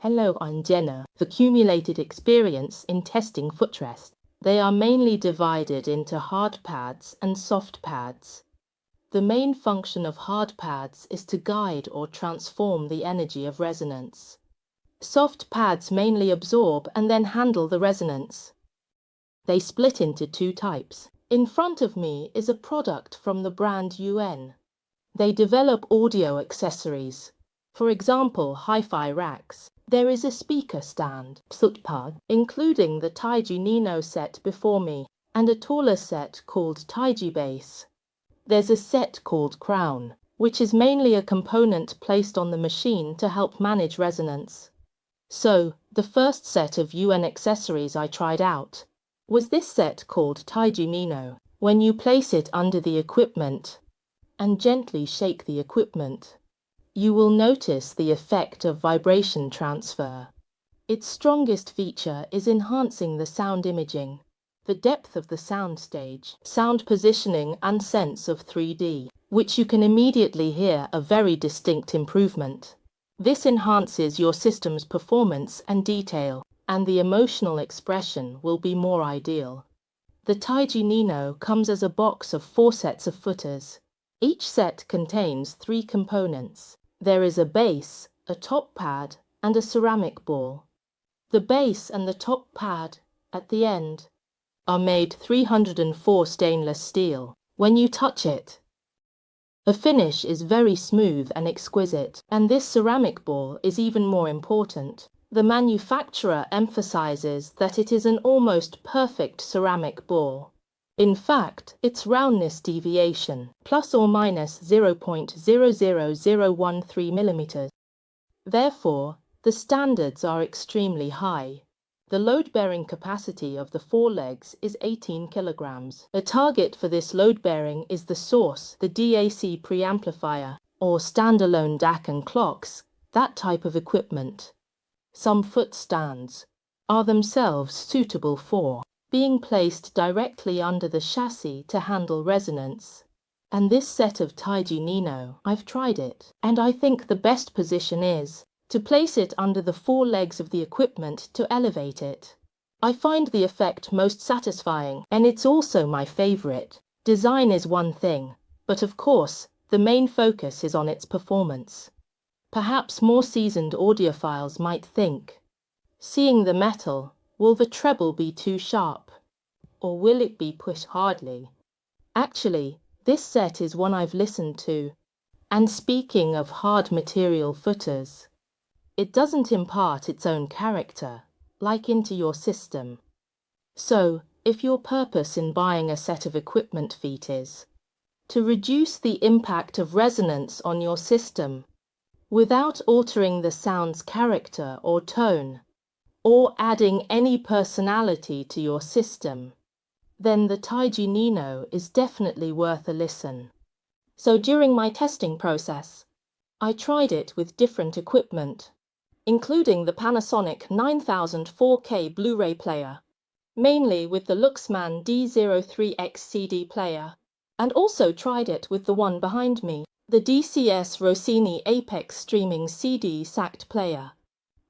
Hello, I'm Jenna. The accumulated experience in testing footrest. They are mainly divided into hard pads and soft pads. The main function of hard pads is to guide or transform the energy of resonance. Soft pads mainly absorb and then handle the resonance. They split into two types. In front of me is a product from the brand UN. They develop audio accessories. For example, HiFi racks. There is a speaker stand, pad, including the Taichi Nino set before me, and a taller set called Taichi base. There's a set called crown, which is mainly a component placed on the machine to help manage resonance. So, the first set of UN accessories I tried out was this set called Taichi Nino. When you place it under the equipment and gently shake the equipment, you will notice the effect of vibration transfer. Its strongest feature is enhancing the sound imaging, the depth of the sound stage, sound positioning and sense of 3D, which you can immediately hear a very distinct improvement. This enhances your system's performance and detail, and the emotional expression will be more ideal. The Taichi Nino comes as a box of 4 sets of footers. Each set contains 3 components. There is a base, a top pad, and a ceramic ball. The base and the top pad, at the end, are made 304 stainless steel. When you touch it, the finish is very smooth and exquisite, and this ceramic ball is even more important. The manufacturer emphasizes that it is an almost perfect ceramic ball. In fact, its roundness deviation, plus or minus 0.00013 millimeters. Therefore, the standards are extremely high. The load-bearing capacity of the 4 legs is 18 kilograms. A target for this load-bearing is the source, the DAC preamplifier, or standalone DAC and clocks, that type of equipment. Some foot stands are themselves suitable for being placed directly under the chassis to handle resonance. And this set of Taichi Nino, I've tried it, and I think the best position is to place it under the 4 legs of the equipment to elevate it. I find the effect most satisfying, and it's also my favorite. Design is one thing, but of course, the main focus is on its performance. Perhaps more seasoned audiophiles might think, seeing the metal, will the treble be too sharp? Or will it be pushed hardly? Actually, this set is one I've listened to. And speaking of hard material footers, it doesn't impart its own character, like into your system. So, if your purpose in buying a set of equipment feet is to reduce the impact of resonance on your system without altering the sound's character or tone, or adding any personality to your system, then the Taichi Nino is definitely worth a listen. So during my testing process, I tried it with different equipment, including the Panasonic 9000 4K Blu-ray player, mainly with the Luxman D03X CD player, and also tried it with the one behind me, the DCS Rossini Apex Streaming CD SACT player.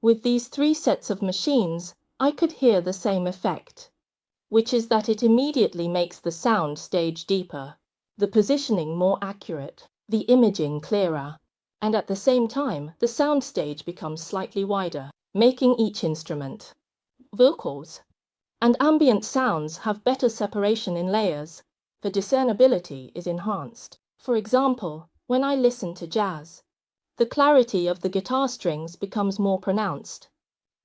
With these 3 sets of machines, I could hear the same effect, which is that it immediately makes the sound stage deeper, the positioning more accurate, the imaging clearer, and at the same time, the sound stage becomes slightly wider, making each instrument, vocals, and ambient sounds have better separation in layers. The discernibility is enhanced. For example, when I listen to jazz, the clarity of the guitar strings becomes more pronounced,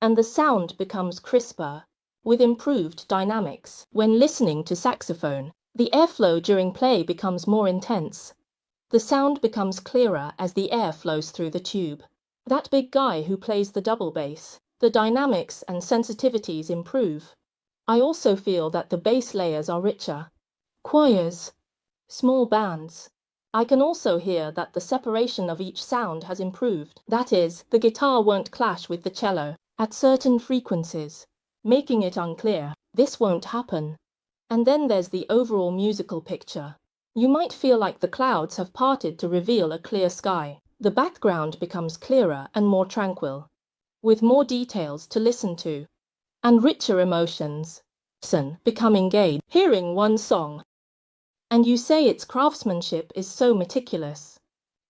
and the sound becomes crisper, with improved dynamics. When listening to saxophone, the airflow during play becomes more intense. The sound becomes clearer as the air flows through the tube. That big guy who plays the double bass, the dynamics and sensitivities improve. I also feel that the bass layers are richer. Choirs, small bands. I can also hear that the separation of each sound has improved. That is, the guitar won't clash with the cello at certain frequencies, making it unclear. This won't happen. And then there's the overall musical picture. You might feel like the clouds have parted to reveal a clear sky. The background becomes clearer and more tranquil, with more details to listen to, and richer emotions. Become engaged hearing one song, and you say its craftsmanship is so meticulous.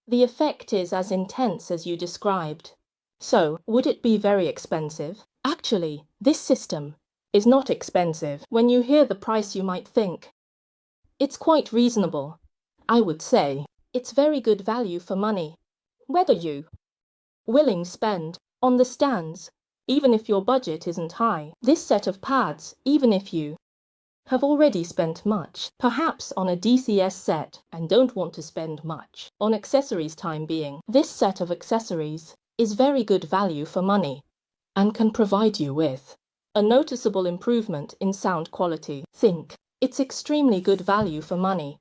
The effect is as intense as you described. So, would it be very expensive? Actually, this system is not expensive. When you hear the price, you might think it's quite reasonable. I would say it's very good value for money. Whether you willing spend on the stands, even if your budget isn't high, this set of pads, even if you have already spent much, perhaps on a DCS set, and don't want to spend much on accessories time being, this set of accessories is very good value for money and can provide you with a noticeable improvement in sound quality. Think, it's extremely good value for money.